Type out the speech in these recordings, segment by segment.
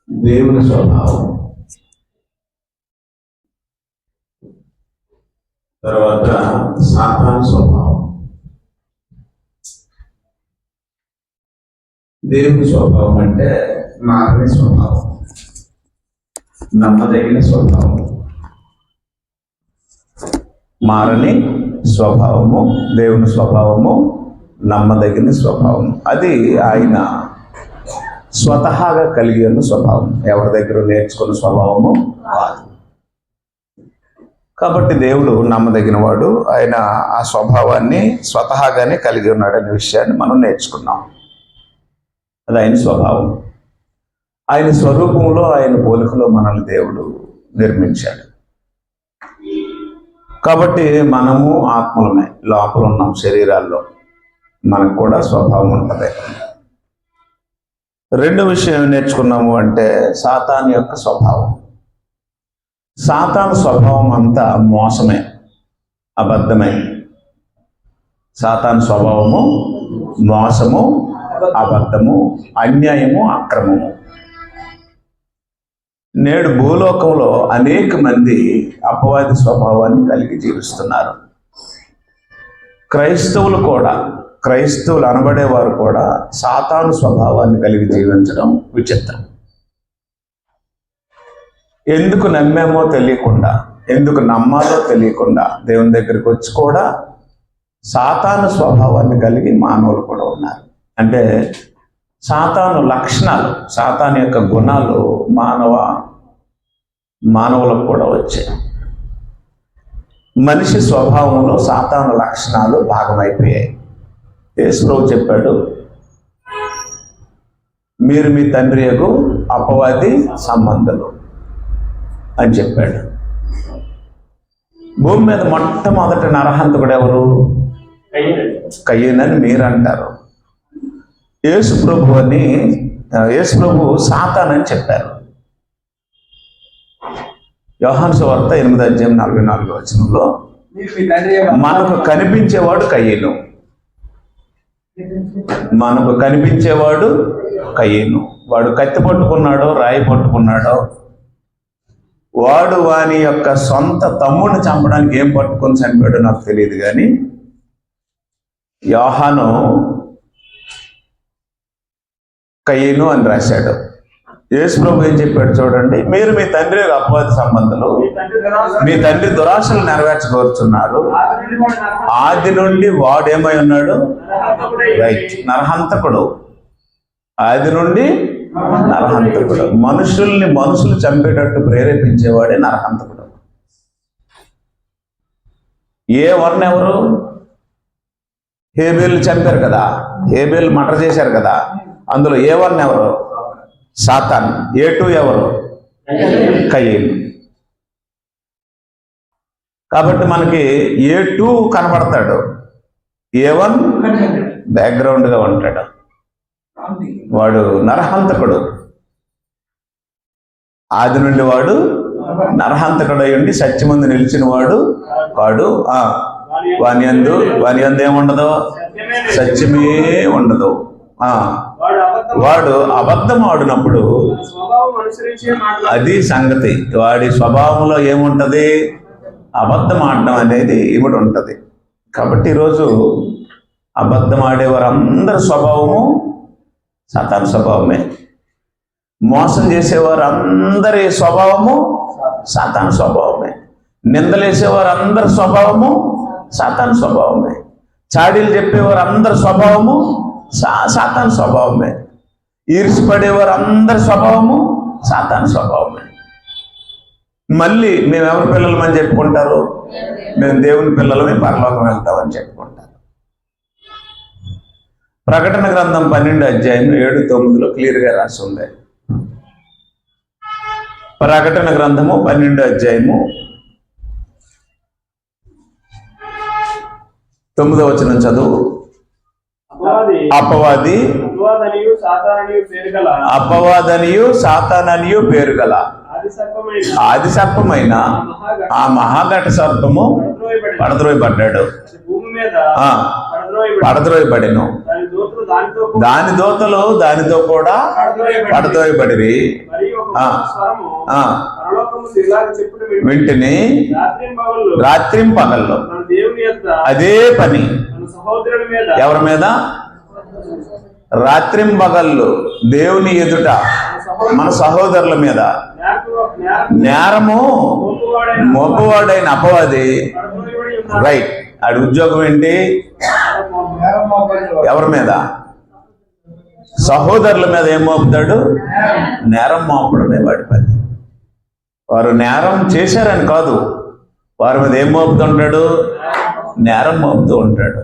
దేవుని స్వభావం. తర్వాత సాతాను స్వభావం. దేవుని స్వభావం అంటే మారని స్వభావం, నమ్మదగిన స్వభావం. మారని స్వభావము దేవుని స్వభావము, నమ్మదగిన స్వభావం. అది ఆయన స్వతహాగా కలిగి ఉన్న స్వభావం, ఎవరి దగ్గర నేర్చుకున్న స్వభావము కాదు. కాబట్టి దేవుడు నమ్మదగిన వాడు. ఆయన ఆ స్వభావాన్ని స్వతహాగానే కలిగి ఉన్నాడనే విషయాన్ని మనం నేర్చుకున్నాం. అది ఆయన స్వభావం. ఆయన స్వరూపంలో, ఆయన పోలికలో మనల్ని దేవుడు నిర్మించాడు. కాబట్టి మనము ఆత్మలమే, లోపల ఉన్నాం, శరీరాల్లో మనకు కూడా స్వభావం ఉంటుంది. రెండో విషయం నేర్చుకున్నాము అంటే సాతాను యొక్క స్వభావం. సాతాను స్వభావం అంతా మోసమే, అబద్ధమే. సాతాను స్వభావము మోసము, అబద్ధము, అన్యాయము, అక్రమము. నేడు భూలోకంలో అనేక మంది అపవాది స్వభావాన్ని కలిగి జీవిస్తున్నారు. క్రైస్తవులు అనబడేవారు కూడా సాతాను స్వభావాన్ని కలిగి జీవించడం విచిత్రం. ఎందుకు నమ్మామో తెలియకుండా, ఎందుకు నమ్మాలో తెలియకుండా దేవుని దగ్గరికి వచ్చి కూడా సాతాను స్వభావాన్ని కలిగి మానవులు కూడా ఉన్నారు. అంటే సాతాను లక్షణాలు, సాతాను యొక్క గుణాలు మానవులకు కూడా వచ్చాయి. మనిషి స్వభావంలో సాతాను లక్షణాలు భాగమైపోయాయి. యేసు ప్రభువు చెప్పాడు, మీరు మీ తండ్రి యొక్క అపవాది సంబంధులు అని చెప్పాడు. భూమి మీద మొట్టమొదటి నరహంతకుడు ఎవరు? కయ్యనని మీరు అంటారు. యేసు ప్రభు సాతానని చెప్పారు. యోహాను సువార్త 8:44 మనకు కనిపించేవాడు కయ్యను, మనకు కనిపించేవాడు కయ్యను. వాడు కత్తి పట్టుకున్నాడో రాయి పట్టుకున్నాడో, వాడు వాని యొక్క సొంత తమ్ముడిని చంపడానికి ఏం పట్టుకొని చనిపోయాడో నాకు తెలియదు. కానీ యోహాను కయ్యను అని రాశాడు. యేసు ప్రభు ఏం చెప్పాడు చూడండి, మీరు మీ తండ్రి అపవాది సంబంధులు, మీ తండ్రి దురాశలు నెరవేర్చగోరుచున్నారు. ఆది నుండి వాడేమై ఉన్నాడు? రైట్, నరహంతకుడు. ఆది నుండి నరహంతకుడు. మనుషులు చంపేటట్టు ప్రేరేపించేవాడే నరహంతకుడు. ఏ వర్ణ ఎవరు? హేబేలు చంపారు కదా, హేబేలు మర్డర్ చేశారు కదా, అందులో ఏ వర్ణ ఎవరు? సాతాన్. ఏ2 ఎవరు? కయ్యను. కాబట్టి మనకి ఏ2 కనబడతాడు, ఏ1 బ్యాక్గ్రౌండ్గా ఉంటాడు. వాడు నరహంతకుడు. ఆది నుండి వాడు నరహంతకుడు అయ్యుండి సత్యమందు నిలిచిన వాడు వాడు. వాని యందు ఏముండదు? సత్యమే ఉండదు. వాడు అబద్ధం ఆడినప్పుడు అది సంగతి. వాడి స్వభావంలో ఏముంటది? అబద్ధం ఆడడం అనేది ఇవిడు ఉంటుంది. కాబట్టి ఈరోజు అబద్ధం ఆడేవారు అందరి స్వభావము సాతాను స్వభావమే. మోసం చేసేవారు అందరి స్వభావము సాతాను స్వభావమే. నిందలేసేవారు అందరి స్వభావము సాతాను స్వభావమే. చాడీలు చెప్పేవారు అందరి స్వభావము సాతాను స్వభావమే. ఈర్ష్యపడేవారు అందరి స్వభావము సాతాను స్వభావమే. మళ్ళీ మేము ఎవరి పిల్లలమని చెప్పుకుంటారు? మేము దేవుని పిల్లలమే, పరలోకం వెళ్తామని చెప్పుకుంటారు. ప్రకటన గ్రంథం 12:7-9 క్లియర్గా రాసి ఉంది. ప్రకటన గ్రంథము 12:9 చదువు. అపవాదనియు సాతాననియు పేరు గల ఆది సర్పమైన ఆ మహాఘట సర్పము పడద్రోయబడ్డాడు, పడద్రోయబడెను. దాని దూతలు దానితో కూడా పడదోయబడిరి. వెంటనే రాత్రిం పగల్లో అదే పని ఎవరి మీద? రాత్రిం పగళ్ళు దేవుని ఎదుట మన సహోదరుల మీద నేరము మోపవాడైన అపవాది. రైట్. ఆడి ఉద్యోగం ఏంటి? ఎవరి మీద? సహోదరుల మీద ఏం మోపుతాడు? నేరం మోపడమే వాడి పని. వారు నేరం చేశారని కాదు, వారి మీద ఏం మోపుతుంటాడు? నేరం మోపుతూ ఉంటాడు.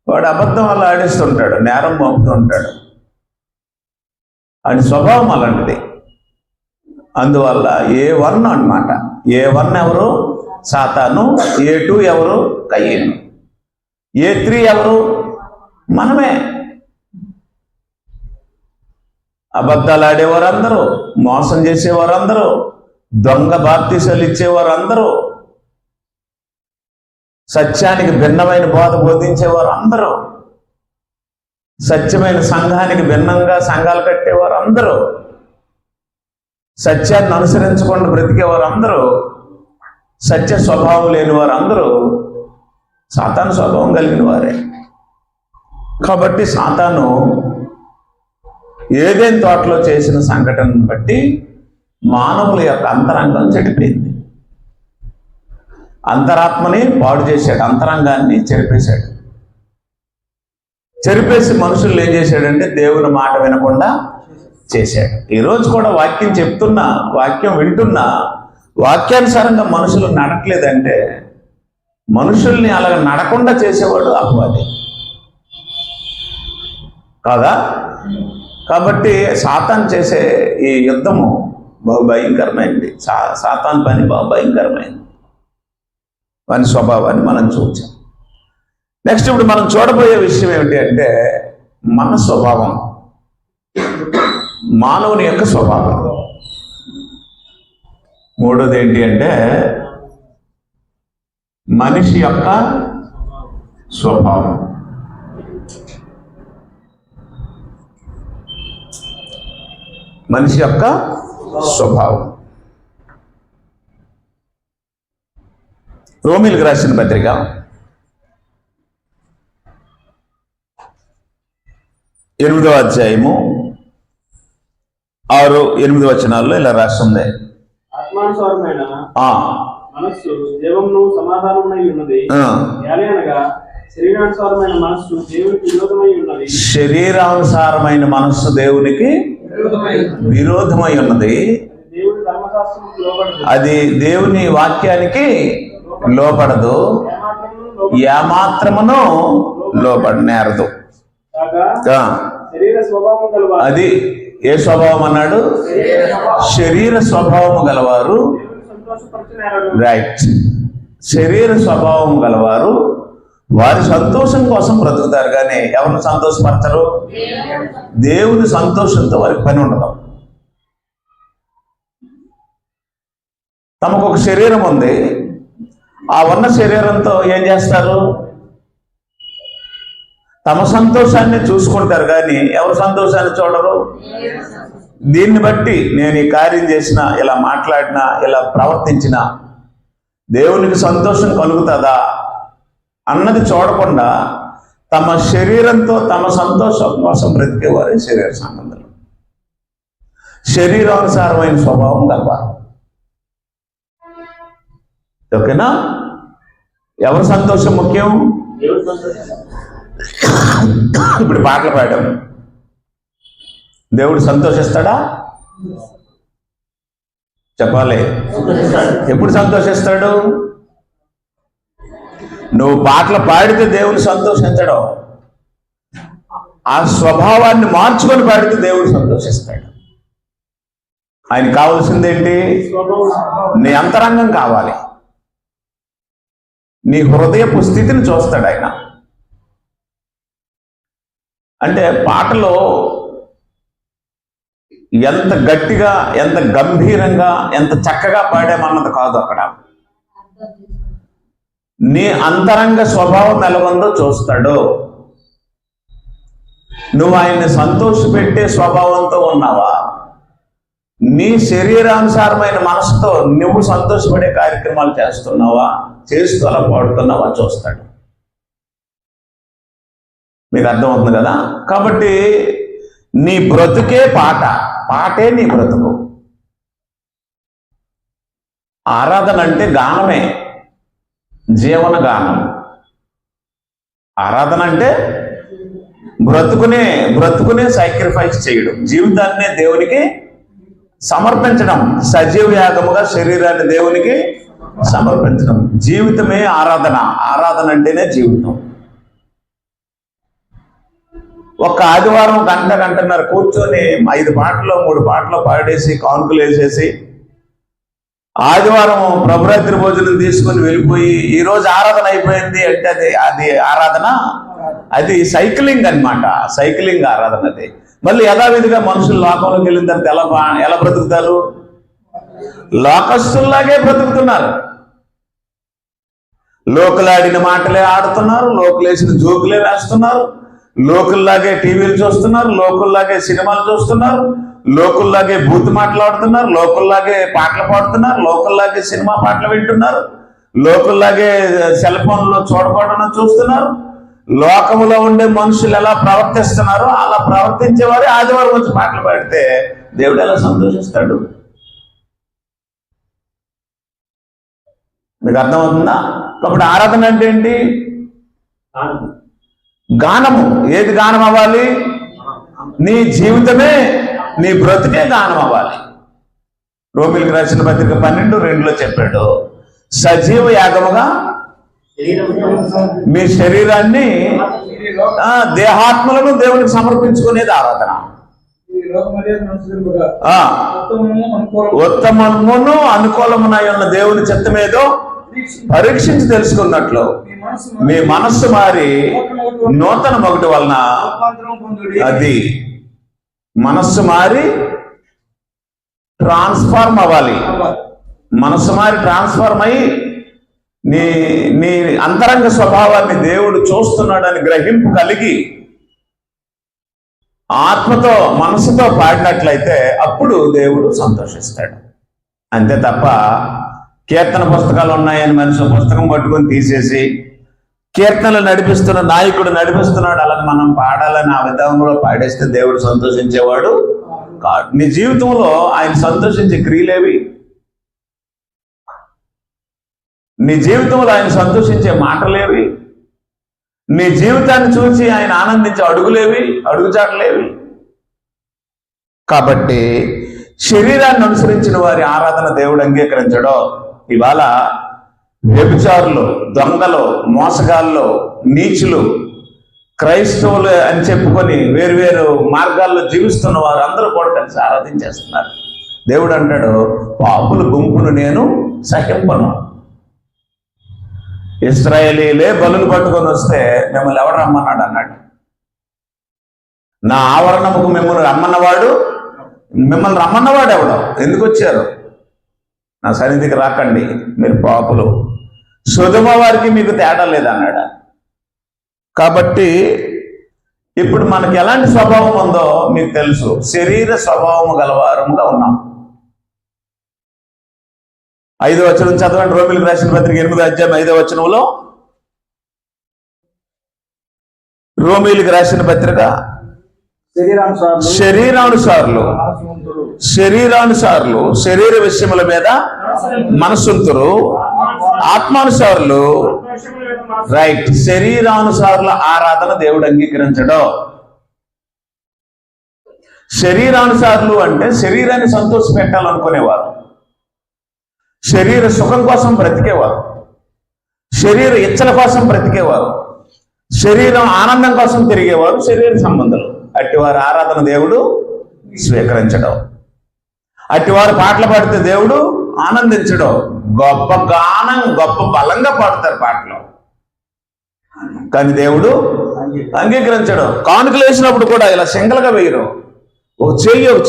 వాడు అబద్ధం అలా ఆడిస్తుంటాడు, నేరం మోపుతూ ఉంటాడు. అని స్వభావం అలాంటిది. అందువల్ల A1 అన్నమాట. A1 ఎవరు? సాతాను. A2 ఎవరు? కయ్యను. A3 ఎవరు? మనమే. అబద్ధాలు ఆడేవారు అందరూ, మోసం చేసేవారు అందరూ, దొంగ బాప్తీసాలు ఇచ్చేవారు అందరూ, సత్యానికి భిన్నమైన బోధ బోధించేవారు అందరూ, సత్యమైన సంఘానికి భిన్నంగా సంఘాలు కట్టేవారు అందరూ, సత్యాన్ని అనుసరించకుండా బ్రతికేవారు అందరూ, సత్య స్వభావం లేని వారు అందరూ సాతాను స్వభావం కలిగిన వారే. కాబట్టి సాతాను ఏదైనా తోటలో చేసిన సంఘటనను బట్టి మానవుల యొక్క అంతరంగం చెడిపోయింది. అంతరాత్మని పాడు చేశాడు, అంతరంగాన్ని చెరిపేశాడు. చెరిపేసి మనుషులు ఏం చేశాడంటే దేవుని మాట వినకుండా చేశాడు. ఈరోజు కూడా వాక్యం చెప్తున్నా, వాక్యం వింటున్నా, వాక్యానుసారంగా మనుషులు నడట్లేదంటే మనుషుల్ని అలాగ నడకుండా చేసేవాడు అపవాది కాదా? కాబట్టి సాతాను చేసే ఈ యుద్ధము బహు భయంకరమైంది. సాతాను పని బహు భయంకరమైంది. వాని స్వభావాన్ని మనం చూచాం. నెక్స్ట్ ఇప్పుడు మనం చూడబోయే విషయం ఏమిటి అంటే మన స్వభావం, మానవుని యొక్క స్వభావం. మూడోది ఏంటి అంటే మనిషి యొక్క స్వభావం. మనిషి యొక్క స్వభావం. రోమీలకు రాసిన పత్రిక 8వ అధ్యాయము 6-8 వచనాల్లో ఇలా రాస్తుంది. ఆత్మానుసారమైన మనస్సు జీవమును సమాధానమునై ఉన్నది, అనగా శరీరానుసారమైన మనస్సు దేవునికి విరోధమై ఉన్నది. శరీరానుసారమైన మనస్సు దేవునికి విరోధమై ఉన్నది. అది దేవుని వాక్యానికి లోపడదు, ఏమాత్రమును లోపడనేరదు. అది ఏ స్వభావం అన్నాడు? శరీర స్వభావము గలవారు. రైట్. శరీర స్వభావం గలవారు వారి సంతోషం కోసం బ్రతుకుతారు, కానీ ఎవరిని సంతోషపరచరు? దేవుని సంతోషంతో వారికి పని ఉండదు. తమకు ఒక శరీరం ఉంది, ఆ ఉన్న శరీరంతో ఏం చేస్తారు? తమ సంతోషాన్ని చూసుకుంటారు, కానీ ఎవరి సంతోషాన్ని చూడరు. దీన్ని బట్టి నేను ఈ కార్యం చేసినా, ఇలా మాట్లాడినా, ఇలా ప్రవర్తించినా దేవునికి సంతోషం కలుగుతుందా అన్నది చూడకుండా తమ శరీరంతో తమ సంతోషం కోసం బ్రతికేవారే శరీర సంబంధాలు. శరీరానుసారమైన స్వభావం కలవారు. ఓకేనా? ఎవరి సంతోషం ముఖ్యం? ఇప్పుడు పాటలు పాడడం దేవుడు సంతోషిస్తాడా? చెప్పాలి. ఎప్పుడు సంతోషిస్తాడు? నువ్వు పాటలు పాడితే దేవుడు సంతోషించడం, ఆ స్వభావాన్ని మార్చుకొని పాడితే దేవుడు సంతోషిస్తాడు. ఆయన కావాల్సిందేంటి? నీ అంతరంగం కావాలి, నీ హృదయపు స్థితిని చూస్తాడు ఆయన. అంటే పాటలో ఎంత గట్టిగా, ఎంత గంభీరంగా, ఎంత చక్కగా పాడామన్నది కాదు అక్కడ. నీ అంతరంగ స్వభావం ఎలా ఉందో చూస్తాడు. నువ్వు ఆయన్ని సంతోషపెట్టే స్వభావంతో ఉన్నావా? నీ శరీరానుసారమైన మనసుతో నువ్వు సంతోషపడే కార్యక్రమాలు చేస్తున్నావా? చేస్తూ అలా పాడుతున్నావా చూస్తాడు. మీకు అర్థమవుతుంది కదా? కాబట్టి నీ బ్రతుకే పాట, పాటే నీ బ్రతుకు. ఆరాధన అంటే గానమే, జీవన గానం. ఆరాధన అంటే బ్రతుకునే సాక్రిఫైస్ చేయడం, జీవితాన్నే దేవునికి సమర్పించడం, సజీవ యాగముగా శరీరాన్ని దేవునికి సమర్పించడం. జీవితమే ఆరాధన. ఆరాధన అంటేనే జీవితం. ఒక ఆదివారం గంటన్నర కూర్చొని 5 పాటలు 3 పాటలు పాడేసి కానుకలు వేసేసి ఆదివారం ప్రభురాత్రి భోజనం తీసుకొని వెళ్ళిపోయి ఈరోజు ఆరాధన అయిపోయింది అంటే అది ఆరాధన, అది సైక్లింగ్ అన్నమాట. సైక్లింగ్ ఆరాధన అది. మళ్ళీ యథావిధిగా మనుషులు లోకంలోకి వెళ్ళిన తర్వాత ఎలా బ్రతుకుతారు? లోకస్తుల్లాగే బ్రతుకుతున్నారు. లోకులాడిన మాటలే ఆడుతున్నారు, లోకులేసిన జోకులే వేస్తున్నారు, లోకుల్లాగే టీవీలు చూస్తున్నారు, లోకుల్లాగే సినిమాలు చూస్తున్నారు, లోకుల్లాగే బూత్ మాట్లాడుతున్నారు, లోకుల్లాగే పాటలు పాడుతున్నారు, లోకుల్లాగే సినిమా పాటలు వింటున్నారు, లోకుల్లాగే సెల్ ఫోన్లో చూడకూడడం చూస్తున్నారు. లోకములో ఉండే మనుషులు ఎలా ప్రవర్తిస్తున్నారో అలా ప్రవర్తించేవారే ఆదివారం వచ్చి పాటలు పాడితే దేవుడు ఎలా సంతోషిస్తాడు? మీకు అర్థమవుతుందా? కాబట్టి ఆరాధన అంటే ఏంటి? గానము. ఏది గానం అవ్వాలి? నీ జీవితమే, నీ బ్రతుకే గానం అవ్వాలి. రోమిలికి రాసిన పత్రిక 12:2 చెప్పాడు, సజీవ యాగముగా మీ శరీరాన్ని దేహాత్మలను దేవునికి సమర్పించుకునేది ఆరాధన. ఉత్తమమును అనుకూలమునై ఉన్న దేవుని చిత్తమేదో పరీక్షించి తెలుసుకున్నట్లు మీ మనస్సు మారి నూతన మొగటి వలన, అది మనస్సు మారి ట్రాన్స్ఫార్మ్ అవ్వాలి. మనస్సు మారి ట్రాన్స్ఫార్మ్ అయ్యి నీ అంతరంగ స్వభావాన్ని దేవుడు చూస్తున్నాడని గ్రహింపు కలిగి ఆత్మతో మనసుతో పాడినట్లయితే అప్పుడు దేవుడు సంతోషిస్తాడు. అంతే తప్ప కీర్తన పుస్తకాలు ఉన్నాయని మనిషి పుస్తకం పట్టుకొని తీసేసి కీర్తనలు నడిపిస్తున్న నాయకుడు నడిపిస్తున్నాడు అలాగే మనం పాడాలని ఆ విధానంలో పాడేస్తే దేవుడు సంతోషించేవాడు కాదు. నీ జీవితంలో ఆయన సంతోషించే క్రియలేవి? నీ జీవితంలో ఆయన సంతోషించే మాటలేవి? నీ జీవితాన్ని చూసి ఆయన ఆనందించే అడుగులేవి, అడుగుజాడలేవి? కాబట్టి శరీరాన్ని అనుసరించిన వారి ఆరాధన దేవుడు అంగీకరించడో. ఇవాళ వ్యభిచారులు, దొంగలు, మోసగాళ్ళు, నీచులు, క్రైస్తవులు అని చెప్పుకొని వేరు మార్గాల్లో జీవిస్తున్న వారు అందరూ కూడా కలిసి ఆరాధించేస్తున్నారు. దేవుడు అంటాడు, పాపుల గుంపును నేను సహింపను. ఇశ్రాయేలీలే బలులు పట్టుకొని వస్తే మిమ్మల్ని ఎవరు రమ్మన్నాడు అన్నాడు. నా ఆవరణముకు మిమ్మల్ని రమ్మన్నవాడు ఎవడో? ఎందుకు వచ్చారు? నా సన్నిధికి రాకండి, మీరు పాపులు. సొదొమ వారికి మీకు తేడా లేదన్నాడు. కాబట్టి ఇప్పుడు మనకి ఎలాంటి స్వభావం ఉందో మీకు తెలుసు. శరీర స్వభావము గలవారముగా ఉన్నాం. 5వ వచనం చదవండి. రోమిలికి రాసిన పత్రిక 8వ అధ్యాయం 5వ వచనంలో, రోమిలికి రాసిన పత్రిక శరీరానుసారులు శరీర విషయముల మీద మనసుంతురు, ఆత్మానుసారులు రైట్. శరీరానుసారుల ఆరాధన దేవుడు అంగీకరించడు. శరీరానుసారులు అంటే శరీరాన్ని సంతోష పెట్టాలనుకునేవారు, శరీర సుఖం కోసం బ్రతికేవారు, శరీర ఇచ్చల కోసం బ్రతికేవారు, శరీరం ఆనందం కోసం తిరిగేవారు, శరీర సంబంధాలు. అట్టివారి ఆరాధన దేవుడు స్వీకరించడం. అట్టివారు పాటలు పాడితే దేవుడు ఆనందించడం. గొప్ప గానం, గొప్ప బలంగా పాడతారు పాటలు, కానీ దేవుడు అంగీకరించడం. కానుకలు వేసినప్పుడు కూడా ఇలా సింగల్గా వేయరు, ఒక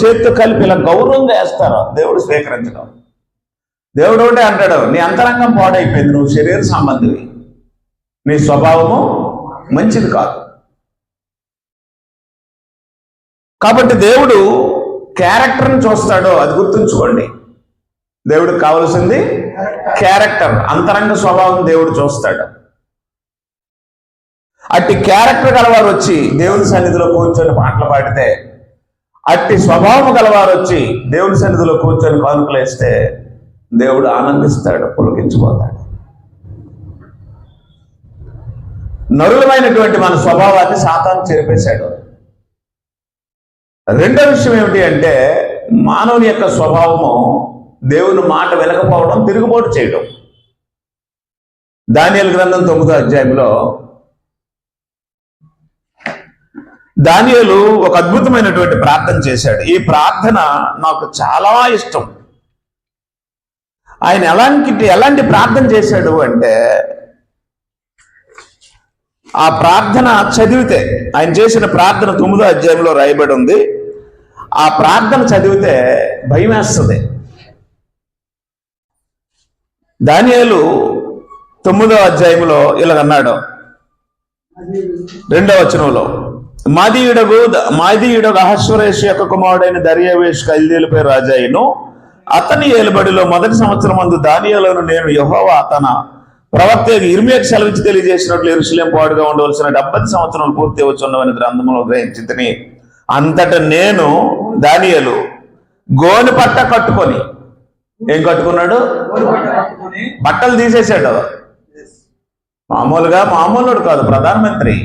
చేతితో కలిపి ఇలా గౌరవంగా వేస్తారు. దేవుడు స్వీకరించడం. దేవుడు ఒకటే అంటాడు, నీ అంతరంగం పాడైపోయింది, నువ్వు శరీర సంబంధివి, నీ స్వభావము మంచిది కాదు. కాబట్టి దేవుడు క్యారెక్టర్ని చూస్తాడో అది గుర్తుంచుకోండి. దేవుడికి కావలసింది క్యారెక్టర్, అంతరంగ స్వభావం దేవుడు చూస్తాడు. అట్టి క్యారెక్టర్ గలవారు వచ్చి దేవుని సన్నిధిలో కూర్చొని పాటలు పాడితే, అట్టి స్వభావం గలవారు వచ్చి దేవుని సన్నిధిలో కూర్చొని కానుకలేస్తే దేవుడు ఆనందిస్తాడు, పులకించిపోతాడు. నరులమైనటువంటి మన స్వభావాన్ని సాతాను చెరిపేశాడు. రెండో విషయం ఏమిటి అంటే, మానవుని యొక్క స్వభావము దేవుని మాట వినకపోవడం, తిరుగుబాటు చేయడం. దానియేలు గ్రంథం 9వ అధ్యాయంలో దానియేలు ఒక అద్భుతమైనటువంటి ప్రార్థన చేశాడు. ఈ ప్రార్థన నాకు చాలా ఇష్టం. ఆయన ఎలాంటి ప్రార్థన చేశాడు అంటే, ఆ ప్రార్థన చదివితే, ఆయన చేసిన ప్రార్థన 9వ అధ్యాయంలో రాయబడి ఉంది. ఆ ప్రార్థన చదివితే భయం వేస్తుంది. దానియేలు 9వ అధ్యాయంలో ఇలాగన్నాడు, 2వ వచనంలో, మాదీయుడగు అహష్వరేషు యొక్క కుమారుడైన దర్యావేషు కల్దీయులపై రాజాయిను, అతని ఏలుబడిలో మొదటి సంవత్సరం మందు దానియేలును నేను యెహోవా తన ప్రవక్త ఇర్మీయాకు సెలవిచ్చి తెలియజేసినట్లు యెరూషలేము పాడుగా ఉండవలసిన 70 సంవత్సరాలు పూర్తి వచ్చున్నవని గ్రంథంలో గ్రహించితిని. అంతట నేను దానియేలు గోనె పట్ట కట్టుకొని, ఏం కట్టుకున్నాడు? బట్టలు తీసేశాడు. మామూలుడు కాదు, ప్రధానమంత్రి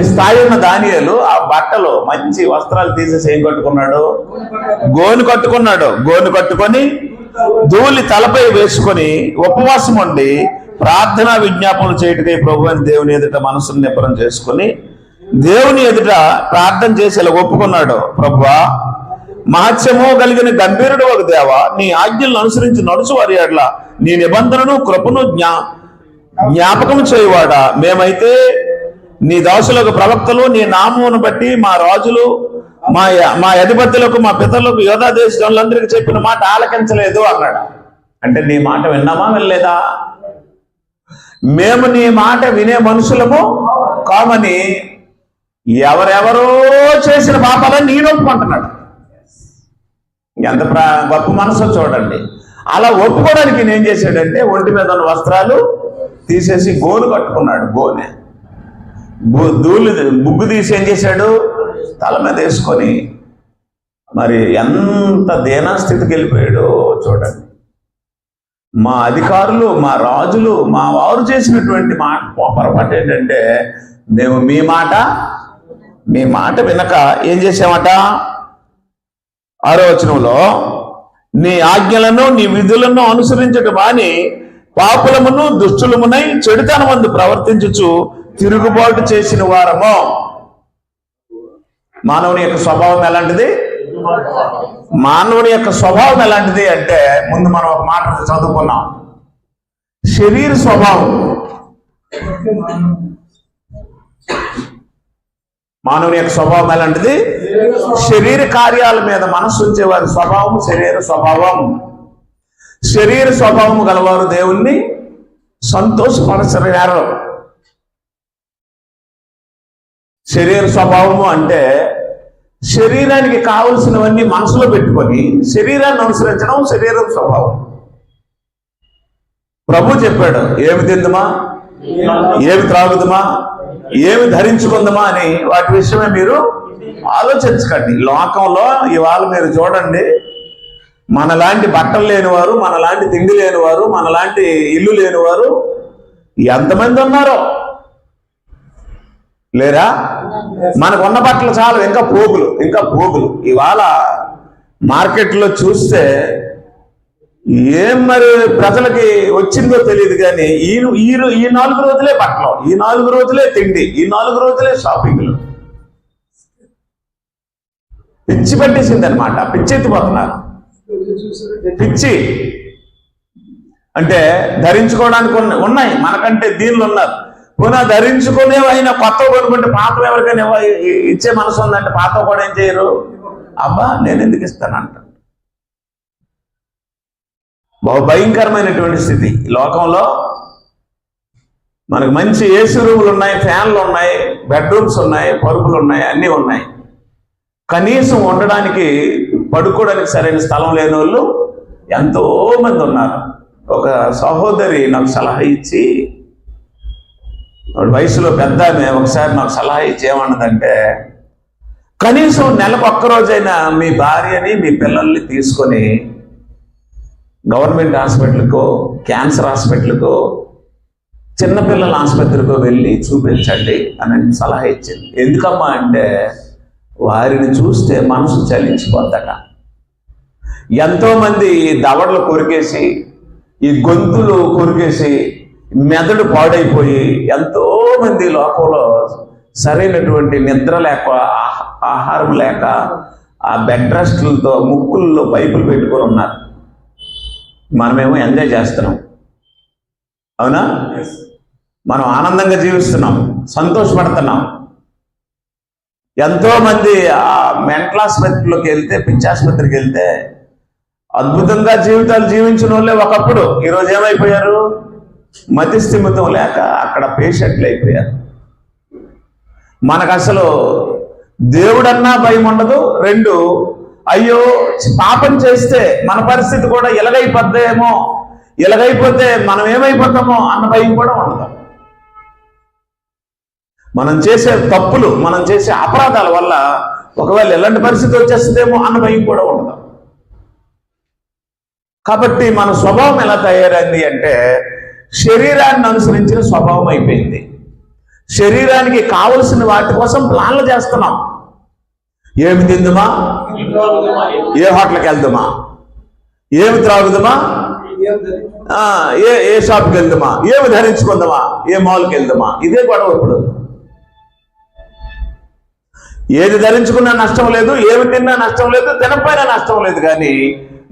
స్థాయి ఉన్న దానియేలు ఆ బట్టలు, మంచి వస్త్రాలు తీసేసి ఏం కట్టుకున్నాడు? గోను కట్టుకున్నాడు. గోను కట్టుకొని ధూళి తలపై వేసుకొని ఉపవాసం ఉండి ప్రార్థనా విజ్ఞాపనలు చేయటకై ప్రభు అని దేవుని ఎదుట మనసును నిబ్బరం చేసుకుని దేవుని ఎదుట ప్రార్థన చేసి ఇలా ఒప్పుకున్నాడు. ప్రభువా, మహత్యము కలిగిన గంభీరుడు ఒక దేవా, నీ ఆజ్ఞలను అనుసరించి నడుచు వారి యెడల నీ నిబంధనను కృపను జ్ఞాపకం చేయువాడా, మేమైతే నీ దాసులకు ప్రవక్తలు నీ నామమును బట్టి మా రాజులు మా అధిపతులకు మా పితరులకు యోధా దేశంలందరికీ చెప్పిన మాట ఆలకించలేదు అన్నాడు. అంటే నీ మాట విన్నామా, వినలేదా? మేము నీ మాట వినే మనుషులము కామని ఎవరెవరో చేసిన పాపాలని నేను ఒప్పుకుంటున్నాడు. ఎంత గొప్ప మనసు చూడండి. అలా ఒప్పుకోవడానికి నేను చేశాడంటే ఒంటి మీద ఉన్న వస్త్రాలు తీసేసి గోను కట్టుకున్నాడు. గోనె బుగ్గు తీసి ఏం చేశాడు? తల మీద వేసుకొని, మరి ఎంత దీనాస్థితికి వెళ్ళిపోయాడో చూడండి. మా అధికారులు, మా రాజులు, మా వారు చేసినటువంటి పొరపాటు ఏంటంటే, మేము మీ మాట వినక ఏం చేసామట? 6వ వచనంలో, నీ ఆజ్ఞలను నీ విధులను అనుసరించటం మాని పాపులమును దుష్టులమునై చెడుతనమందు ప్రవర్తించుచు తిరుగుబాటు చేసిన వారము. మానవుని యొక్క స్వభావం ఎలాంటిది? మానవుని యొక్క స్వభావం ఎలాంటిది అంటే, ముందు మనం ఒక మాట చదువుకున్నాం. శరీర స్వభావం. మానవుని యొక్క స్వభావం ఎలాంటిది? శరీర కార్యాల మీద మనస్సు ఉంచే వారి స్వభావం శరీర స్వభావం. శరీర స్వభావం గలవారు దేవుణ్ణి సంతోషపరచలేరు. శరీర స్వభావము అంటే శరీరానికి కావలసినవన్నీ మనసులో పెట్టుకొని శరీరాన్ని అనుసరించడం శరీర స్వభావం. ప్రభు చెప్పాడు, ఏమి తిందుమా, ఏమి త్రాగుదుమా, ఏమి ధరించుకుందామా అని వాటి విషయమే మీరు ఆలోచించకండి. లోకంలో ఇవాళ మీరు చూడండి, మనలాంటి బట్టలు లేనివారు, మనలాంటి తిండి లేనివారు, మనలాంటి ఇల్లు లేనివారు ఎంతమంది ఉన్నారో లేరా? మనకు ఉన్న బట్టలు చాలు, ఇంకా పోగులు. ఇవాళ మార్కెట్లో చూస్తే ఏం మరి ప్రజలకి వచ్చిందో తెలియదు కానీ ఈ 4 రోజులే బట్టలు, ఈ 4 రోజులే తిండి, ఈ 4 రోజులే షాపింగ్లు. పిచ్చి పట్టేసింది అనమాట. పిచ్చెత్తిపోతున్నారు. పిచ్చి అంటే ధరించుకోవడానికి ఉన్నాయి, మనకంటే దీనిలో ఉన్నారు. పునః ధరించుకునేవైనా కొత్త కొనుక్కుంటే పాత ఎవరికైనా ఇచ్చే మనసు ఉందంటే పాత కూడా ఏం చేయరు. అబ్బా నేను ఎందుకు ఇస్తానంట. బహు భయంకరమైనటువంటి స్థితి ఈ లోకంలో. మనకు మంచి ఏసీ రూములు ఉన్నాయి, ఫ్యాన్లు ఉన్నాయి, బెడ్రూమ్స్ ఉన్నాయి, పరుపులు ఉన్నాయి, అన్నీ ఉన్నాయి. కనీసం ఉండడానికి పడుకోవడానికి సరైన స్థలం లేని వాళ్ళు ఎంతో మంది ఉన్నారు. ఒక సహోదరి నాకు సలహా ఇచ్చి, వయసులో పెద్ద ఆమె, ఒకసారి నాకు సలహా ఇచ్చి ఏమన్నదంటే, కనీసం నెలకు ఒక్కరోజైనా మీ భార్యని మీ పిల్లల్ని తీసుకొని గవర్నమెంట్ హాస్పిటల్కో, క్యాన్సర్ హాస్పిటల్కో, చిన్నపిల్లల ఆసుపత్రికో వెళ్ళి చూపించండి అని సలహా ఇచ్చింది. ఎందుకమ్మా అంటే, వారిని చూస్తే మనసు చలించిపోద్దట. ఎంతోమంది దవడలు కొరికేసి, ఈ గొంతులు కొరికేసి మెదడు పాడైపోయి ఎంతోమంది లోకంలో సరైనటువంటి నిద్ర లేక, ఆహారం లేక, ఆ బెడ్ రెస్టులతో ముక్కుల్లో పైపులు పెట్టుకొని ఉన్నారు. మనమేమో ఎంజాయ్ చేస్తున్నాం, అవునా? మనం ఆనందంగా జీవిస్తున్నాం, సంతోషపడుతున్నాం. ఎంతోమంది ఆ మెంటల్ ఆసుపత్రిలోకి వెళ్తే, పిచ్చి ఆసుపత్రికి వెళ్తే అద్భుతంగా జీవితాలు జీవించిన వాళ్ళే ఒకప్పుడు ఈరోజు ఏమైపోయారు? మతి స్థిమితం లేక అక్కడ పేషెంట్లు అయిపోయారు. మనకు అసలు దేవుడన్నా భయం ఉండదు. రెండు, అయ్యో పాపం చేస్తే మన పరిస్థితి కూడా ఇలాగైపోద్దేమో, ఇలాగైపోతే మనం ఏమైపోతామో అన్న భయం కూడా ఉండదు. మనం చేసే తప్పులు, మనం చేసే అపరాధాల వల్ల ఒకవేళ ఎలాంటి పరిస్థితి వచ్చేస్తుందేమో అన్న భయం కూడా ఉండదు. కాబట్టి మన స్వభావం ఎలా తయారైంది అంటే, శరీరాన్ని అనుసరించిన స్వభావం అయిపోయింది. శరీరానికి కావలసిన వాటి కోసం ప్లాన్లు చేస్తున్నాం. ఏమి తిందుమా, ఏ హోటల్కి వెళ్దామా, ఏమి త్రాగుదామా, ఏ షాప్కి వెళ్దామా, ఏమి ధరించుకుందామా, ఏ మాల్కి వెళ్దామా, ఇదే గొడవ. ఇప్పుడు ఏది ధరించుకున్నా నష్టం లేదు, ఏమి తిన్నా నష్టం లేదు, తినపోయినా నష్టం లేదు. కానీ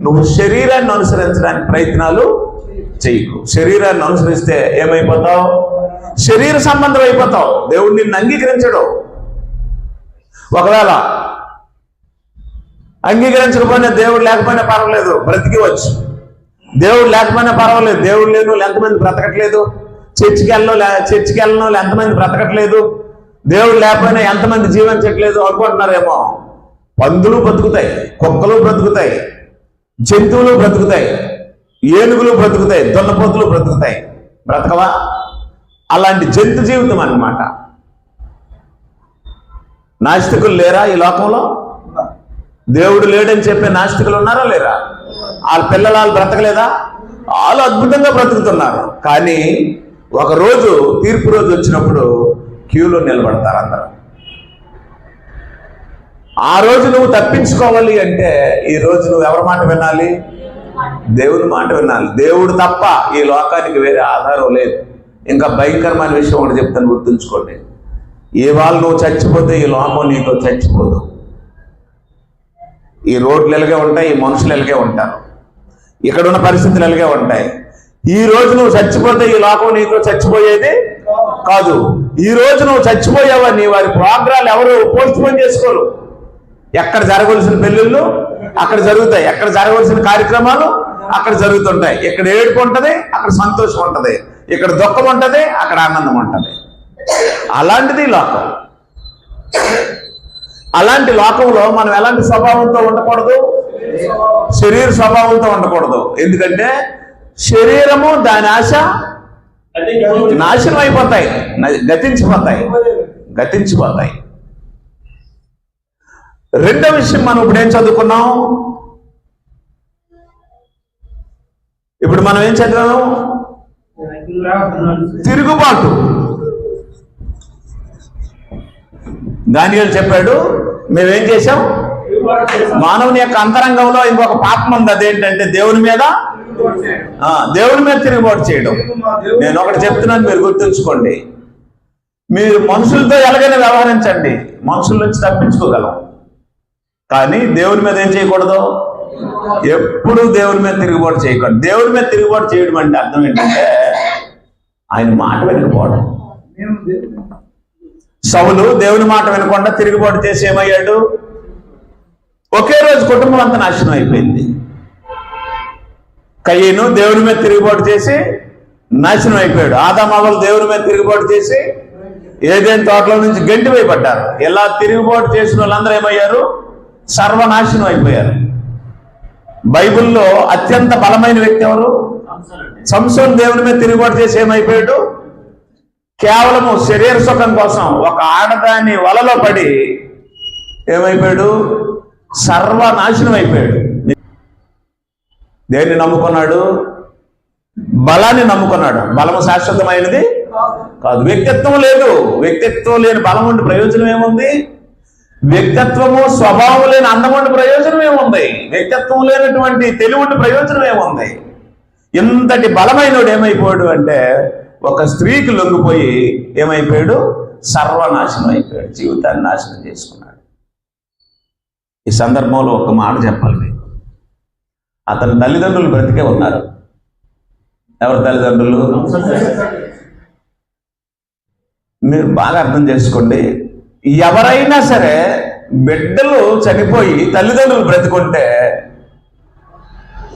నువ్వు శరీరాన్ని అనుసరించడానికి ప్రయత్నాలు చేయకు. శరీరాన్ని అనుసరిస్తే ఏమైపోతావు? శరీర సంబంధం అయిపోతావు. దేవుడు నిన్ను అంగీకరించడు. ఒకవేళ అంగీకరించకపోయినా, దేవుడు లేకపోయినా పర్వాలేదు, బ్రతికివచ్చు. దేవుడు లేకపోయినా పర్వాలేదు, దేవుడు లేని వాళ్ళు ఎంతమంది బ్రతకట్లేదు? చర్చికి వెళ్ళిన వాళ్ళు ఎంతమంది బ్రతకట్లేదు? దేవుడు లేకపోయినా ఎంతమంది జీవించట్లేదు అనుకుంటున్నారేమో. పందులు బ్రతుకుతాయి, కుక్కలు బ్రతుకుతాయి, జంతువులు బ్రతుకుతాయి, ఏనుగులు బ్రతుకుతాయి, దున్నపోతులు బ్రతుకుతాయి. బ్రతకవా? అలాంటి జంతు జీవితం అన్నమాట. నాస్తికులు లేరా ఈ లోకంలో? దేవుడు లేడని చెప్పే నాస్తికులు ఉన్నారా లేరా? వాళ్ళ పిల్లలు వాళ్ళు బ్రతకలేదా? వాళ్ళు అద్భుతంగా బ్రతుకుతున్నారు. కానీ ఒకరోజు తీర్పు రోజు వచ్చినప్పుడు క్యూలో నిలబడతారు అందరూ. ఆ రోజు నువ్వు తప్పించుకోవాలి అంటే, ఈ రోజు నువ్వు ఎవరి మాట వినాలి? దేవుని మాట వినాలి. దేవుడు తప్ప ఈ లోకానికి వేరే ఆధారం లేదు. ఇంకా భయంకరమైన విషయం ఒకటి చెప్తాను, గుర్తుంచుకోండి. ఏ వాళ్ళు నువ్వు చచ్చిపోతే ఈ లోకం నీతో చచ్చిపోదు. ఈ రోడ్లు ఎలాగే ఉంటాయి, ఈ మనుషులు ఎలాగే ఉంటారు, ఇక్కడున్న పరిస్థితులు ఎలాగే ఉంటాయి. ఈ రోజు నువ్వు చచ్చిపోతే ఈ లోకం నీతో చచ్చిపోయేది కాదు. ఈ రోజు నువ్వు చచ్చిపోయావని వారి ప్రోగ్రాలు ఎవరు పోస్ట్ పోన్ చేసుకోరు. ఎక్కడ జరగవలసిన పెళ్ళిళ్ళు అక్కడ జరుగుతాయి, ఎక్కడ జరగవలసిన కార్యక్రమాలు అక్కడ జరుగుతుంటాయి. ఇక్కడ ఏడుపు ఉంటుంది, అక్కడ సంతోషం ఉంటుంది, ఇక్కడ దుఃఖం ఉంటుంది, అక్కడ ఆనందం ఉంటుంది. అలాంటిది లోకం. అలాంటి లోకంలో మనం ఎలాంటి స్వభావంతో ఉండకూడదు? శరీర స్వభావంతో ఉండకూడదు. ఎందుకంటే శరీరము, దాని ఆశ నాశనం అయిపోతాయి, గతించిపోతాయి. రెండో విషయం మనం ఇప్పుడు ఏం చదువుకున్నాం? ఇప్పుడు మనం ఏం చదివాము? తిరుగుబాటు. దానియేలు చెప్పాడు, మేమేం చేశాం? మానవుని యొక్క అంతరంగంలో ఇంకొక పాపం ఉంది. అదేంటంటే దేవుని మీద తిరుగుబాటు చేయడం. నేను ఒకటి చెప్తున్నాను, మీరు గుర్తుంచుకోండి. మీరు మనుషులతో ఎలాగైనా వ్యవహరించండి, మనుషుల నుంచి తప్పించుకోగలం. కానీ దేవుని మీద ఏం చేయకూడదు? ఎప్పుడు దేవుని మీద తిరుగుబాటు చేయకూడదు. దేవుని మీద తిరుగుబాటు చేయడం అంటే అర్థం ఏంటంటే ఆయన మాట వినకపోవడం. సౌలు దేవుని మాట వినకుండా తిరుగుబాటు చేసి ఏమయ్యాడు? ఒకే రోజు కుటుంబం అంతా నాశనం అయిపోయింది. కయ్యను దేవుని మీద తిరుగుబాటు చేసి నాశనం అయిపోయాడు. ఆదామవ్వలు దేవుని మీద తిరుగుబాటు చేసి ఏదైనా తోటలో నుంచి గంటి వేయబడ్డారు. ఇలా తిరుగుబాటు చేసిన వాళ్ళందరూ ఏమయ్యారు? సర్వనాశనం అయిపోయారు. బైబిల్లో అత్యంత బలమైన వ్యక్తి ఎవరు? సంసోను దేవుని మీద తిరుగుబాటు చేసి ఏమైపోయాడు? కేవలము శరీర సుఖం కోసం ఒక ఆడదాని వలలో పడి ఏమైపోయాడు? సర్వనాశనం అయిపోయాడు. దేన్ని నమ్ముకున్నాడు? బలాన్ని నమ్ముకున్నాడు. బలము శాశ్వతమైనది కాదు. వ్యక్తిత్వం లేదు. వ్యక్తిత్వం లేని బలం ఉండి ప్రయోజనం ఏముంది? వ్యక్తిత్వము స్వభావం లేని అందం ఉండి ప్రయోజనం ఏముంది? వ్యక్తిత్వం లేనటువంటి తెలివి ఉండి ప్రయోజనం ఏముంది? ఇంతటి బలమైనడు ఏమైపోయాడు అంటే ఒక స్త్రీకి లొంగిపోయి ఏమైపోయాడు? సర్వనాశనం అయిపోయాడు. జీవితాన్ని నాశనం చేసుకున్నాడు. ఈ సందర్భంలో ఒక మాట చెప్పాలి మీకు. అతని తల్లిదండ్రులు బ్రతికే ఉన్నారు. ఎవరి తల్లిదండ్రులు? మీరు బాగా అర్థం చేసుకోండి. ఎవరైనా సరే బిడ్డలు చనిపోయి తల్లిదండ్రులు బ్రతికుంటే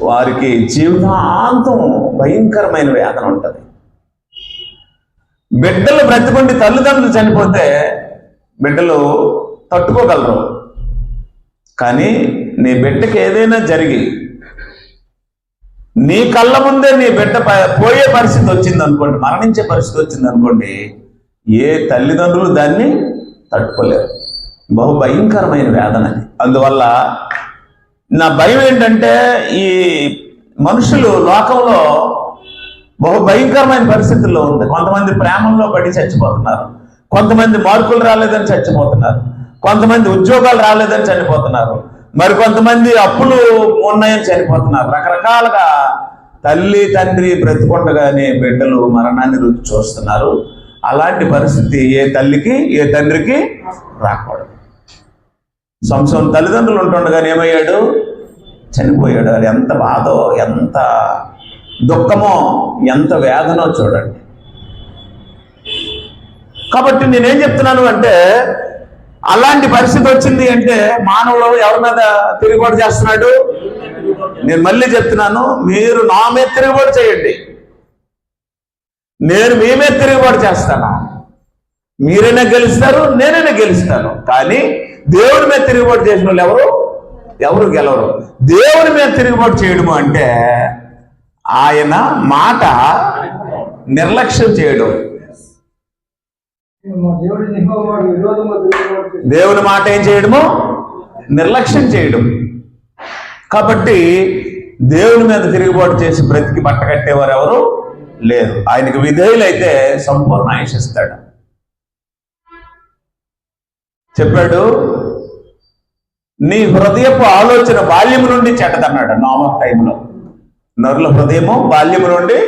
వారికి జీవితాంతం భయంకరమైన వేదన ఉంటుంది. బిడ్డలు బ్రతికుండి తల్లిదండ్రులు చనిపోతే బిడ్డలు తట్టుకోగలరు. కానీ నీ బిడ్డకి ఏదైనా జరిగి నీ కళ్ళ ముందే నీ బిడ్డ పోయే పరిస్థితి వచ్చింది అనుకోండి, మరణించే పరిస్థితి వచ్చింది అనుకోండి, ఏ తల్లిదండ్రులు దాన్ని తట్టుకోలేరు. బహు భయంకరమైన వేదన అది. అందువల్ల నా భయం ఏంటంటే ఈ మనుషులు లోకంలో బహు భయంకరమైన పరిస్థితుల్లో ఉంది. కొంతమంది ప్రేమల్లో పడి చచ్చిపోతున్నారు, కొంతమంది మార్కులు రాలేదని చచ్చిపోతున్నారు, కొంతమంది ఉద్యోగాలు రాలేదని చనిపోతున్నారు, మరి కొంతమంది అప్పులు ఉన్నాయని చనిపోతున్నారు. రకరకాలుగా తల్లి తండ్రి బ్రతికొండగానే బిడ్డలు మరణాన్ని రుచి చూస్తున్నారు. అలాంటి పరిస్థితి ఏ తల్లికి ఏ తండ్రికి రాకూడదు. సంసోను తల్లిదండ్రులు ఉంటుండగానే ఏమయ్యాడు? చనిపోయాడు. అది ఎంత బాధో, ఎంత దుఃఖమో, ఎంత వేదనో చూడండి. కాబట్టి నేనేం చెప్తున్నాను అంటే అలాంటి పరిస్థితి వచ్చింది అంటే మానవుడు ఎవరి మీద తిరుగుబాటు చేస్తున్నాడు? నేను మళ్ళీ చెప్తున్నాను, మీరు నా మీద తిరుగుబాటు చేయండి, నేను మీ మీద తిరుగుబాటు చేస్తాను. మీరైనా గెలుస్తారు, నేనైనా గెలుస్తాను. కానీ దేవుడి మీద తిరుగుబాటు చేసిన వాళ్ళు ఎవరు గెలవరు. దేవుడి మీద తిరుగుబాటు చేయడము అంటే ఆయన మాట నిర్లక్ష్యం చేయడం. దేవుని మాట ఏం చేయడము? నిర్లక్ష్యం చేయడం. కాబట్టి దేవుని మీద తిరుగుబాటు చేసి బ్రతికి బట్ట కట్టేవారు ఎవరు లేరు. ఆయనకు విధేయులైతే సంపూర్ణ ఆయుషిస్తాడు. చెప్పాడు, నీ హృదయపు ఆలోచన బాల్యము నుండి చెడ్డదన్నాడు నోవహు టైంలో. నరుల హృదయము బాల్యము నుండి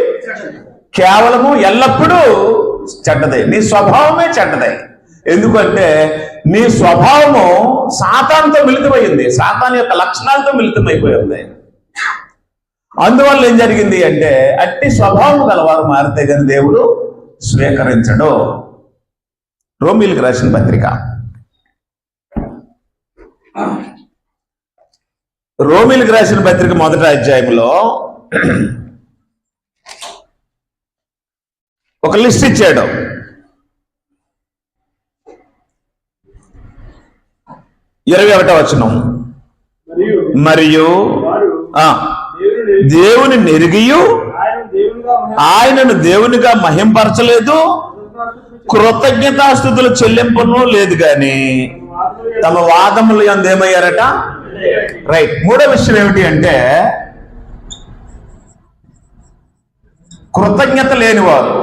కేవలము ఎల్లప్పుడూ చెడ్డదే. నీ స్వభావమే చెడ్డదే. ఎందుకంటే నీ స్వభావము సాతానుతో మిళితమైంది, సాతాను యొక్క లక్షణాలతో మిళితమైపోయింది. అందువల్ల ఏం జరిగింది అంటే అట్టి స్వభావం గలవారు మారితే కానీ దేవుడు స్వీకరించడు. రోమీయులకు రాసిన పత్రిక, రోమీయులకు రాసిన పత్రిక 1వ అధ్యాయంలో ఒక లిస్ట్ ఇచ్చాడు. ఇరవై 21వ వచనం, మరియు దేవుని నెరిగియు ఆయనను దేవునిగా మహింపరచలేదు, కృతజ్ఞతాస్తుతుల చెల్లింపును లేదు గాని తమ వాదములు ఏమయ్యారట? రైట్. మూడో విషయం ఏమిటి అంటే కృతజ్ఞత లేనివారు.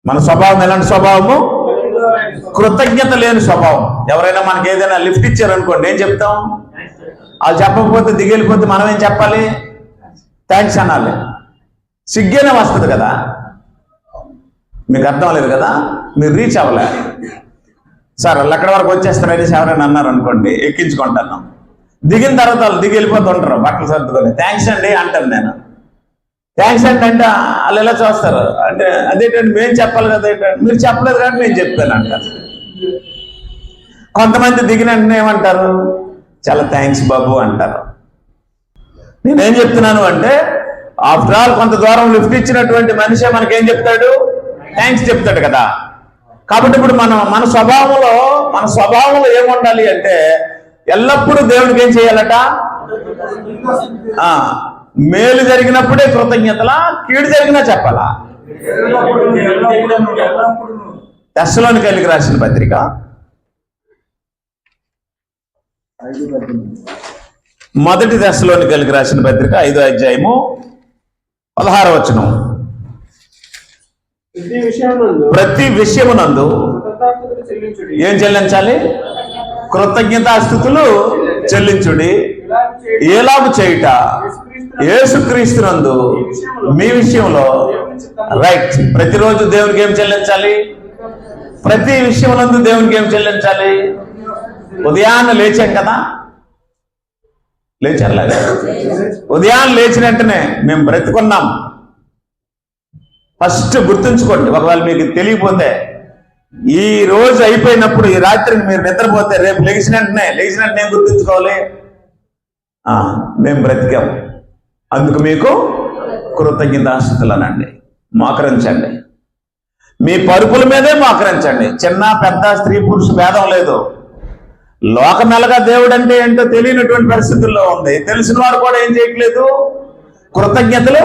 మన స్వభావం ఎలాంటి స్వభావము? కృతజ్ఞత లేని స్వభావం. ఎవరైనా మనకి ఏదైనా లిఫ్ట్ ఇచ్చారనుకోండి, ఏం చెప్తాం? వాళ్ళు చెప్పకపోతే దిగెళ్ళిపోతే మనం ఏం చెప్పాలి? థ్యాంక్స్ అనాలి. సిగ్గేనే వస్తుంది కదా. మీకు అర్థం లేదు కదా, మీరు రీచ్ అవ్వలే. సార్ వాళ్ళు ఎక్కడి వరకు వచ్చేస్తారనేసి ఎవరైనా అన్నారు అనుకోండి, ఎక్కించుకుంటాను. దిగిన తర్వాత వాళ్ళు దిగి వెళ్ళిపోతుంటారు బట్టలు సర్దుకొని. థ్యాంక్స్ అండి అంటాను నేను. థ్యాంక్స్ అంటే వాళ్ళు ఎలా చూస్తారు అంటే అదేంటండి మేము చెప్పాలి కదా, మీరు చెప్పలేదు కానీ నేను చెప్తాను అంటారు. కొంతమంది దిగిన వెంటనే ఏమంటారు? చాలా థ్యాంక్స్ బాబు అంటారు. నేనేం చెప్తున్నాను అంటే ఆఫ్టర్ ఆల్ కొంత దూరం లిఫ్ట్ ఇచ్చినటువంటి మనిషి మనకేం చెప్తాడు? థ్యాంక్స్ చెప్తాడు కదా. కాబట్టి ఇప్పుడు మన స్వభావంలో ఏముండాలి అంటే ఎల్లప్పుడూ దేవునికి ఏం చేయాలట? మేలు జరిగినప్పుడే కృతజ్ఞతలా, కీడు జరిగినా చెప్పాలా? తెస్సలోనికైలకు రాసిన పత్రిక 1 తెస్సలోనికైలకు రాసిన పత్రిక 5వ అధ్యాయము 16వ వచనం. ప్రతి విషయమునందు ఏం చెల్లించాలి? కృతజ్ఞతాస్తుతులు చెల్లించుడి. ఏలాగు చేయుట యేసుక్రీస్తునందు మీ విషయంలో. రైట్. ప్రతిరోజు దేవునికి ఏం చెల్లించాలి? ప్రతి విషయమునందు దేవునికి ఏం చెల్లించాలి? ఉదయాన్నే లేచాం కదా, లేచారులాగా ఉదయాన్నే లేచిన వెంటనే మేము బ్రతుకున్నాం. ఫస్ట్ గుర్తుంచుకోండి. ఒకవేళ మీకు తెలియపోతే, ఈ రోజు అయిపోయినప్పుడు, ఈ రాత్రికి మీరు నిద్రపోతే, రేపు లేచిన వెంటనే ఏం గుర్తుంచుకోవాలి? మేము బ్రతికాం, అందుకు మీకు కృతజ్ఞతాస్తుతులు అనండి. మోకరించండి. మీ పరుపుల మీదే మోకరించండి. చిన్న పెద్ద స్త్రీ పురుష భేదం లేదు. లోకమెల్లగా దేవుడు అంటే ఏంటో తెలియనటువంటి పరిస్థితుల్లో ఉంది. తెలిసిన వారు కూడా ఏం చేయట్లేదు? కృతజ్ఞతలు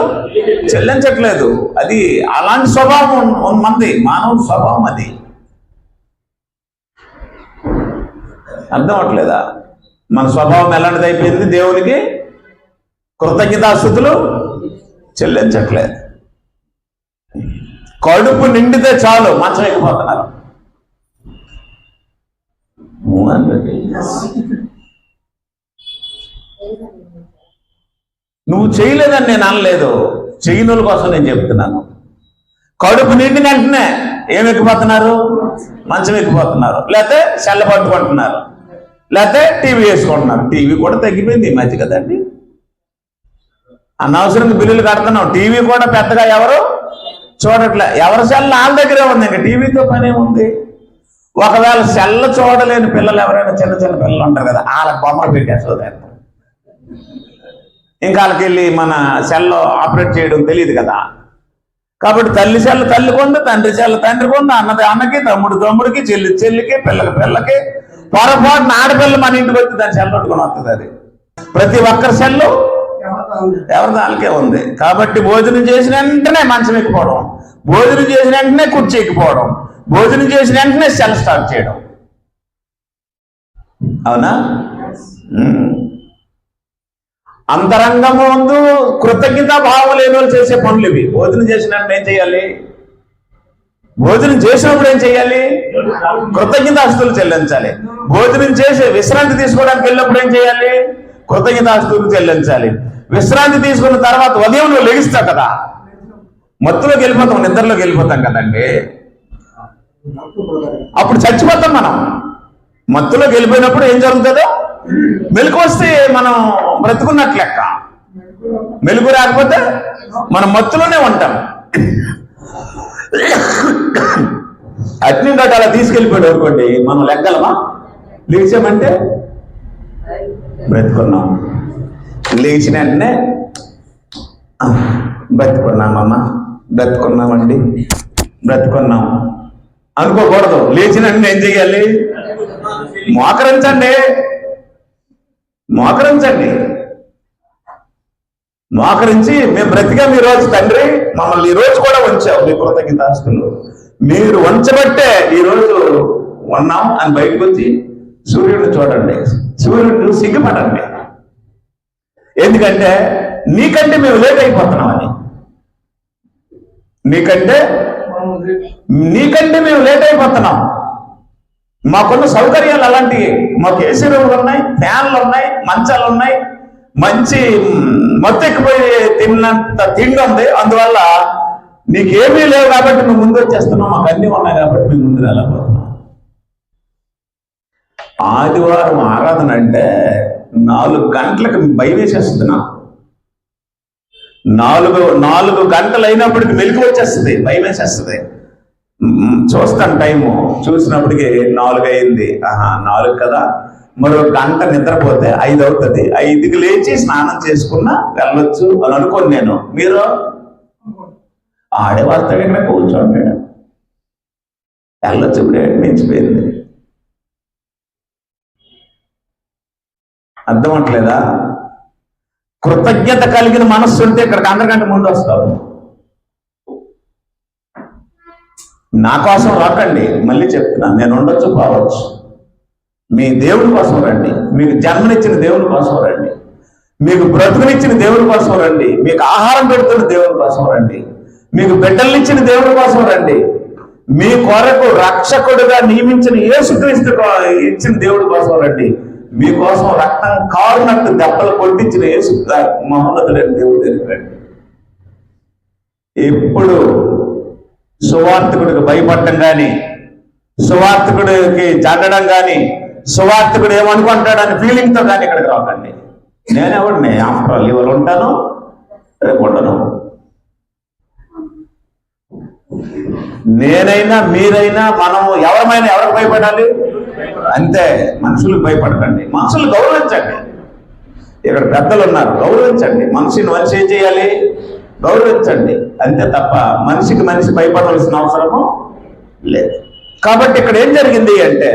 చెల్లించట్లేదు. అది అలాంటి స్వభావం మంది, మానవుని స్వభావం అది. అర్థం అవట్లేదా? మన స్వభావం ఎలాంటిది అయిపోయింది? దేవునికి కృతజ్ఞతాస్తుతులు చెల్లించట్లేదు. కడుపు నిండితే చాలు మంచం ఎక్కిపోతున్నారు. నువ్వు చేయలేదని నేను అనలేదు, చేయనుల కోసం నేను చెప్తున్నాను. కడుపు నిండిన వెంటనే ఏం ఎక్కిపోతున్నారు? మంచం ఎక్కిపోతున్నారు, లేకపోతే సెల్ల పట్టుకుంటున్నారు, లేకపోతే టీవీ వేసుకుంటున్నారు. టీవీ కూడా తగ్గిపోయింది ఈ మధ్య కదండి. అనవసరంగా బిల్లులు కడుతున్నాం. టీవీ కూడా పెద్దగా ఎవరు చూడట్లే. ఎవరి సెల్ వాళ్ళ దగ్గరే ఉంది. ఇంకా టీవీతో పని ఏముంది? ఒకవేళ సెల్ల చూడలేని పిల్లలు ఎవరైనా చిన్న చిన్న పిల్లలు ఉంటారు కదా, వాళ్ళకి బొమ్మలు పెట్టేస్తుంది. ఇంకా వాళ్ళకి వెళ్ళి మన సెల్లో ఆపరేట్ చేయడం తెలియదు కదా. కాబట్టి తల్లి సెల్ల తల్లి కొంది, తండ్రి సెల్ల తండ్రి కొంది, అన్నది అన్నకి, తమ్ముడు తమ్ముడికి, చెల్లి చెల్లికి, పిల్లకి. పొరపాటున ఆడపిల్ల మన ఇంటికి వచ్చి దాన్ని సెల్ పట్టుకొని వస్తుంది. అది ప్రతి ఒక్కరి సెల్లు ఎవరి దానికే ఉంది. కాబట్టి భోజనం చేసిన వెంటనే మంచం ఎక్కిపోవడం, భోజనం చేసిన వెంటనే కుర్చీ ఎక్కిపోవడం, భోజనం చేసిన వెంటనే సెల్ స్టార్ట్ చేయడం. అవునా? అంతరంగము ముందు కృతజ్ఞతా భావం లేని వాళ్ళు చేసే పనులు ఇవి. భోజనం చేసిన వెంటనే ఏం చేయాలి? భోజనం చేసినప్పుడు ఏం చేయాలి? కృతజ్ఞతాస్తుతులు చెల్లించాలి. భోజనం చేసి విశ్రాంతి తీసుకోవడానికి వెళ్ళినప్పుడు ఏం చేయాలి? కృతజ్ఞతాస్తుతులు చెల్లించాలి. విశ్రాంతి తీసుకున్న తర్వాత ఉదయం నువ్వు లెగిస్తావు కదా, మత్తులోకి వెళ్ళిపోతాం, నిద్రలోకి వెళ్ళిపోతాం కదండి. అప్పుడు చచ్చిపోతాం మనం. మత్తులోకి వెళ్ళిపోయినప్పుడు ఏం జరుగుతుందో, మెలకు వస్తే మనం బ్రతుకున్నట్లు లెక్క. మెలుగు రాకపోతే మనం మత్తులోనే ఉంటాం. అగ్ని గట్ట అలా తీసుకెళ్ళిపోయాడు అనుకోండి, మనం లెక్కలమా? లేచామంటే బ్రతుకున్నాం. లేచిన వెంటనే బ్రతుకున్నామమ్మా, బ్రతుకున్నామండి, బ్రతుకున్నాం అనుకోకూడదు. లేచిన వెంటనే ఏం చెయ్యాలి? మోకరించండి. మోకరించి మేము బ్రతికాం ఈ రోజు తండ్రి, మమ్మల్ని ఈ రోజు కూడా ఉంచావు మీ కృతజ్ఞతాస్తుతులు, మీరు ఉంచబట్టే ఈ రోజు ఉన్నాం అని బయటకు వచ్చి సూర్యుడిని చూడండి. సూర్యుడిని సిగ్గుపడండి. ఎందుకంటే నీకంటే మేము లేట్ అయిపోతున్నామని. నీకంటే మేము లేట్ అయిపోతున్నాం. మాకున్న సౌకర్యాలు అలాంటివి. మాకు ఏసీ రూములు ఉన్నాయి, ఫ్యాన్లు ఉన్నాయి, మంచాలు ఉన్నాయి, మంచి మత్తెక్కిపోయి తిన్నంత తిండి ఉంది. అందువల్ల నీకేమీ లేవు కాబట్టి నువ్వు ముందు వచ్చేస్తున్నావు, మాకు అన్నీ ఉన్నాయి కాబట్టి మేము ముందు వెళ్ళకపోతున్నాం. ఆదివారం ఆరాధన అంటే 4 గంటలకు భయం వేసేస్తుంది నాకు. 4 గంటలు అయినప్పటికి మెలకు వచ్చేస్తుంది, భయం వేసేస్తుంది. చూస్తాను టైము, చూసినప్పటికి 4 అయింది. 4 కదా, మరో గంట నిద్రపోతే 5 అవుతుంది. 5కి లేచి స్నానం చేసుకున్నా వెళ్ళొచ్చు అని అనుకోను నేను. మీరు ఆడే వస్తాడు, ఇక్కడ కూర్చోండి. వెళ్ళొచ్చు, ఇప్పుడు మించిపోయింది. అర్థం అవట్లేదా? కృతజ్ఞత కలిగిన మనస్సు ఉంటే ఇక్కడికి అందరికంటే ముందు వస్తావు. నా కోసం రాకండి, మళ్ళీ చెప్తున్నా, నేను ఉండొచ్చు పోవచ్చు. మీ దేవుని కోసం రండి, మీకు జన్మనిచ్చిన దేవుని కోసం రండి, మీకు బ్రతుకునిచ్చిన దేవుని కోసం రండి, మీకు ఆహారం పెడుతున్న దేవుని కోసం రండి, మీకు బిడ్డలనిచ్చిన దేవుని కోసం రండి, మీ కొరకు రక్షకుడుగా నియమించిన యేసుక్రీస్తు ఇచ్చిన దేవుడి కోసం రండి, మీకోసం రక్తం కారునట్టు దెబ్బలు కొట్టించిన యేసు మహోన్నతుడైన దేవుడి దగ్గరికి రండి. ఎప్పుడు సువార్తికుడికి భయపడటం కానీ, సువార్తికుడికి జడడం కానీ, సువార్తికుడు ఏమనుకుంటాడని ఫీలింగ్తో కానీ ఇక్కడికి రాకండి. నేనెవడిని? ఆఫ్టర్ ఆల్ ఇవాళ ఉంటాను, రేపు ఉండను. నేనైనా మీరైనా మనము ఎవరమైనా ఎవరికి భయపడాలి? అంతే. మనుషులకు భయపడకండి, మనుషులు గౌరవించండి. ఇక్కడ పెద్దలు ఉన్నారు, గౌరవించండి. మనిషిని మనిషి ఏం చేయాలి? గౌరవించండి, అంతే తప్ప మనిషికి మనిషి భయపడవలసిన అవసరము లేదు. కాబట్టి ఇక్కడ ఏం జరిగింది అంటే,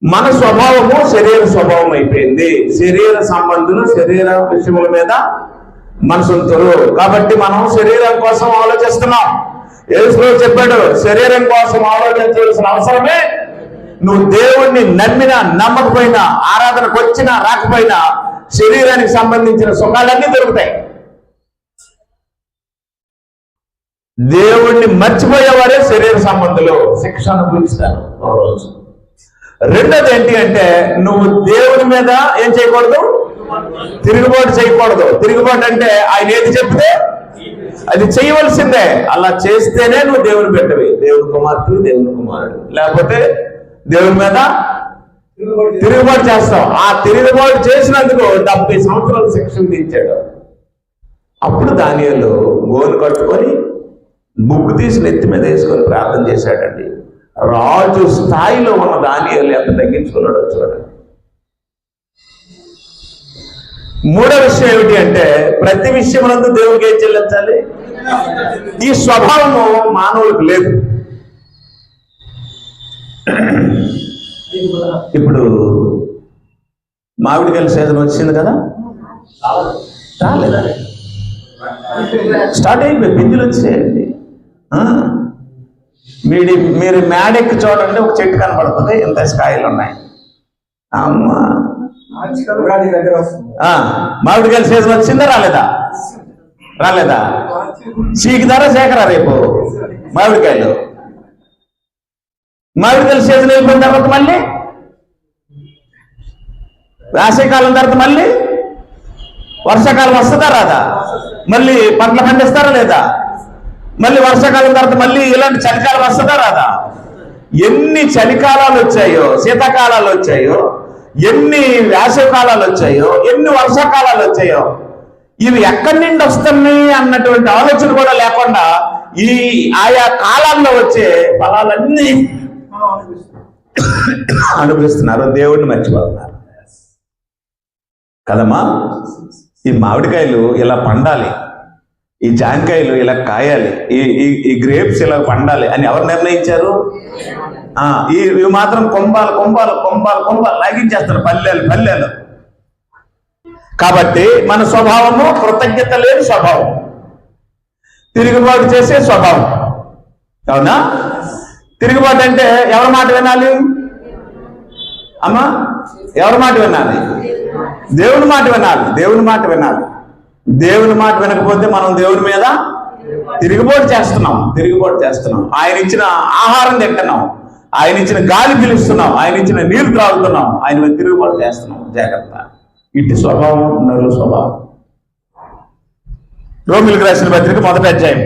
మన స్వభావము శరీర స్వభావం అయిపోయింది. శరీర సంబంధులు శరీర విషయముల మీద మనసుంటారు. కాబట్టి మనం శరీరం కోసం ఆలోచిస్తున్నాం. యేసు చెప్పాడు, శరీరం కోసం ఆలోచించాల్సిన అవసరమే, నువ్వు దేవుణ్ణి నమ్మినా నమ్మకపోయినా, ఆరాధనకు వచ్చినా రాకపోయినా, శరీరానికి సంబంధించిన సుఖాలన్నీ దొరుకుతాయి. దేవుణ్ణి మర్చిపోయేవారే శరీర సంబంధులు శిక్ష అనుభవిస్తారు ఒక రోజు. రెండోది ఏంటి అంటే, నువ్వు దేవుని మీద ఏం చేయకూడదు? తిరుగుబాటు చేయకూడదు. తిరుగుబాటు అంటే ఆయన ఏది చెప్తే అది చేయవలసిందే. అలా చేస్తేనే నువ్వు దేవుని బిడ్డవి, దేవుని కుమార్తెవి, దేవుని కుమారుడు. లేకపోతే దేవుని మీద తిరుగుబాటు చేస్తావు. ఆ తిరుగుబాటు చేసినందుకు 70 సంవత్సరాలు శిక్ష విధించాడు. అప్పుడు దానియేలు గోను కట్టుకొని బుక్కు తీసి నెత్తి మీద వేసుకొని ప్రార్థన చేశాడండి. రాజు స్థాయిలో ఉన్న దానియేలు ఎంత తగ్గించుకున్నాడో చూడండి. మూడో విషయం ఏమిటి అంటే, ప్రతి విషయమునందు దేవుడికి ఏం చెల్లించాలి? ఈ స్వభావము మానవులకు లేదు. ఇప్పుడు మామిడికాయల సీజన్ వచ్చింది కదా, రాలేదా? స్టార్ట్ అయిపోయి పింజులు వచ్చేయండి. మీరు మేడెక్కి చూడండి, ఒక చెట్టు కనపడుతుంది, ఇంత కాయలు ఉన్నాయి. అమ్మా, మామిడికాయల సీజన్ వచ్చిందా రాలేదా? రాలేదా? చీకుతారా సేకరా రేపు మామిడికాయలు? మామిడికాయల సీజన్ అయిపోయిన తర్వాత మళ్ళీ వేసవికాలం తర్వాత మళ్ళీ వర్షాకాలం వస్తుందా రాదా? మళ్ళీ పంటలు పండిస్తారా లేదా? మళ్ళీ వర్షాకాలం తర్వాత మళ్ళీ ఇలాంటి చలికాలం వస్తుందా రాదా? ఎన్ని చలికాలాలు వచ్చాయో, శీతాకాలాలు వచ్చాయో, ఎన్ని వేసవికాలాలు వచ్చాయో, ఎన్ని వర్షాకాలాలు వచ్చాయో, ఇవి ఎక్కడి నుండి వస్తున్నాయి అన్నటువంటి ఆలోచన కూడా లేకుండా ఈ ఆయా కాలాల్లో వచ్చే ఫలాలన్నీ అనుభవిస్తున్నారు, దేవుడిని మర్చిపోతున్నారు కదమ్మా. ఈ మామిడికాయలు ఇలా పండాలి, ఈ జాంకాయలు ఇలా కాయాలి, ఈ గ్రేప్స్ ఇలా పండాలి అని ఎవరు నిర్ణయించారు? ఇవి మాత్రం కొంబాలు కొంబాలు కొంబాలు కొంబాలు లాగించేస్తారు, పల్లెలు పల్లెలు. కాబట్టి మన స్వభావము కృతజ్ఞత లేని స్వభావం, తిరుగుబాటు చేసే స్వభావం. అవునా? తిరుగుబాటు అంటే ఎవరి మాట వినాలి అమ్మా? ఎవరి మాట వినాలి? దేవుని మాట వినాలి. దేవుని మాట వినాలి. దేవుని మాట వినకపోతే మనం దేవుని మీద తిరుగుబాటు చేస్తున్నాం. ఆయన ఇచ్చిన ఆహారం తింటున్నాం, ఆయన ఇచ్చిన గాలి పీలుస్తున్నాం, ఆయన ఇచ్చిన నీరు త్రాగుతున్నాం, ఆయన మీద తిరుగుబాటు చేస్తున్నాం. జాగ్రత్త. ఇట్టి స్వభావం నరుల స్వభావం. రోమిలకు రాసిన పత్రిక 1వ అధ్యాయం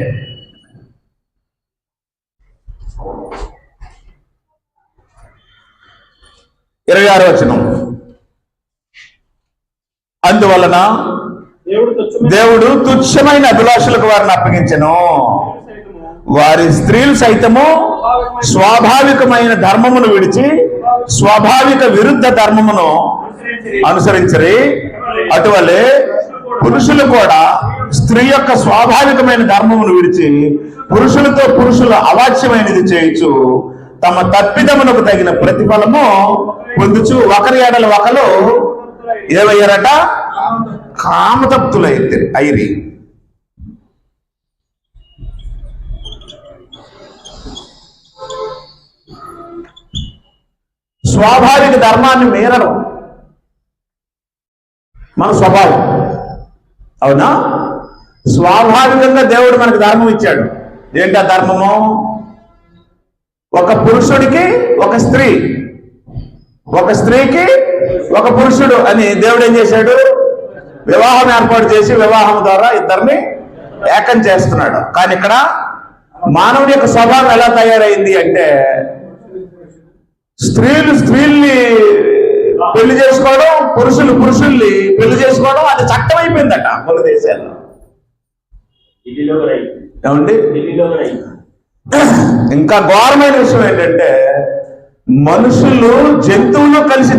26వ వచనం. అందువలన దేవుడు తుచ్చమైన అభిలాషులకు వారిని అప్పగించెను. వారి స్త్రీలు సైతము స్వాభావికమైన ధర్మమును విడిచి స్వాభావిక విరుద్ధ ధర్మమును అనుసరించరి అటువలే పురుషులు కూడా స్త్రీ యొక్క స్వాభావికమైన ధర్మమును విడిచి పురుషులతో పురుషులు అవాచ్యమైనది చేయొచ్చు తమ తప్పిదమునకు తగిన ప్రతిఫలము పొందుచు ఒకరి ఎడల ఒకరు ఏమయ్యారట? కామతప్తులైతే ఐరి. స్వాభావిక ధర్మాన్ని మీరడం మన స్వభావం. అవునా? స్వాభావికంగా దేవుడు మనకు ధర్మం ఇచ్చాడు. ఏంటి ఆ ధర్మము? ఒక పురుషుడికి ఒక స్త్రీ, ఒక స్త్రీకి ఒక పురుషుడు అని దేవుడు ఏం చేశాడు? వివాహం ఏర్పాటు చేసి వివాహం ద్వారా ఇద్దరిని ఏకం చేస్తున్నాడు. కానీ ఇక్కడ మానవుడి యొక్క స్వభావం ఎలా తయారైంది అంటే స్త్రీల్ని పెళ్లి చేసుకోవడం, పురుషుల్ని పెళ్లి చేసుకోవడం అది చట్టం అయిపోయిందట మన దేశాల్లో. ఏమండి? ఇంకా ఘోరమైన విషయం ఏంటంటే మనుషులు జంతువులు కలిసి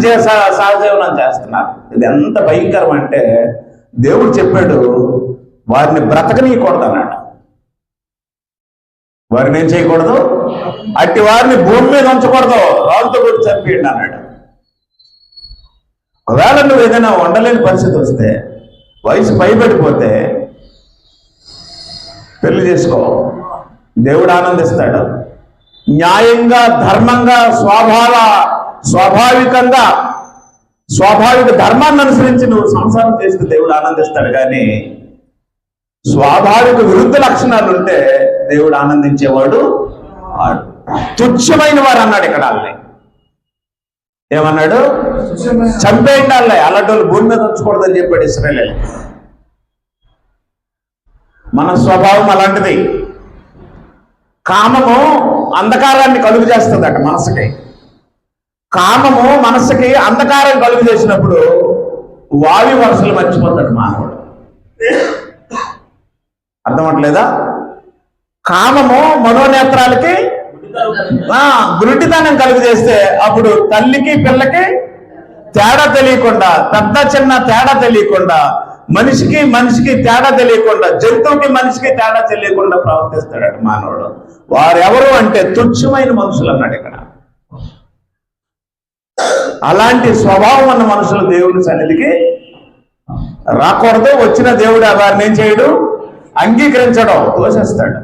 సహజీవనం చేస్తున్నారు. ఇది ఎంత భయంకరం అంటే దేవుడు చెప్పాడు వారిని బ్రతకనీయకూడదు అన్నాడు. వారిని ఏం చేయకూడదు? అట్టి వారిని భూమి మీద ఉంచకూడదు, రాళ్ళతో కూడా చంపేయండి అన్నాడు. ఒకవేళ నువ్వు ఏదైనా వండలేని పరిస్థితి వస్తే, వయసు పైబడిపోతే పెళ్లి చేసుకో, దేవుడు ఆనందిస్తాడు. న్యాయంగా, ధర్మంగా, స్వాభావిక ధర్మాన్ని అనుసరించి నువ్వు సంసారం చేస్తే దేవుడు ఆనందిస్తాడు. కానీ స్వాభావిక విరుద్ధ లక్షణాలు ఉంటే దేవుడు ఆనందించేవాడు తుచ్చమైన వారు అన్నాడు. ఇక్కడ వాళ్ళని ఏమన్నాడు? చంపేయండి వాళ్ళే, అలాంటి భూమి మీద ఉంచకూడదని చెప్పాడు ఇశ్రాయేలు. మన స్వభావం అలాంటిది. కామము అంధకారాన్ని కలుగు చేస్తుందట మనసుకి. కామము మనసుకి అంధకారం కలుగు చేసినప్పుడు వాయు వరుసలు మర్చిపోతాడు మానవుడు. అర్థమవట్లేదా? కామము మనోనేత్రాలకి గురుటితనం కలుగు చేస్తే అప్పుడు తల్లికి పిల్లకి తేడా తెలియకుండా, పెద్ద చిన్న తేడా తెలియకుండా, మనిషికి తేడా తెలియకుండా, జంతువుకి మనిషికి తేడా తెలియకుండా ప్రవర్తిస్తాడు మానవుడు. వారెవరు అంటే తుచ్చమైన మనుషులు అన్నాడు ఇక్కడ. అలాంటి స్వభావం ఉన్న మనుషులు దేవుని సన్నిధికి రాకూడదు. వచ్చిన దేవుడు వారిని ఏం చేయడు? అంగీకరించడం, తోసేస్తాడు.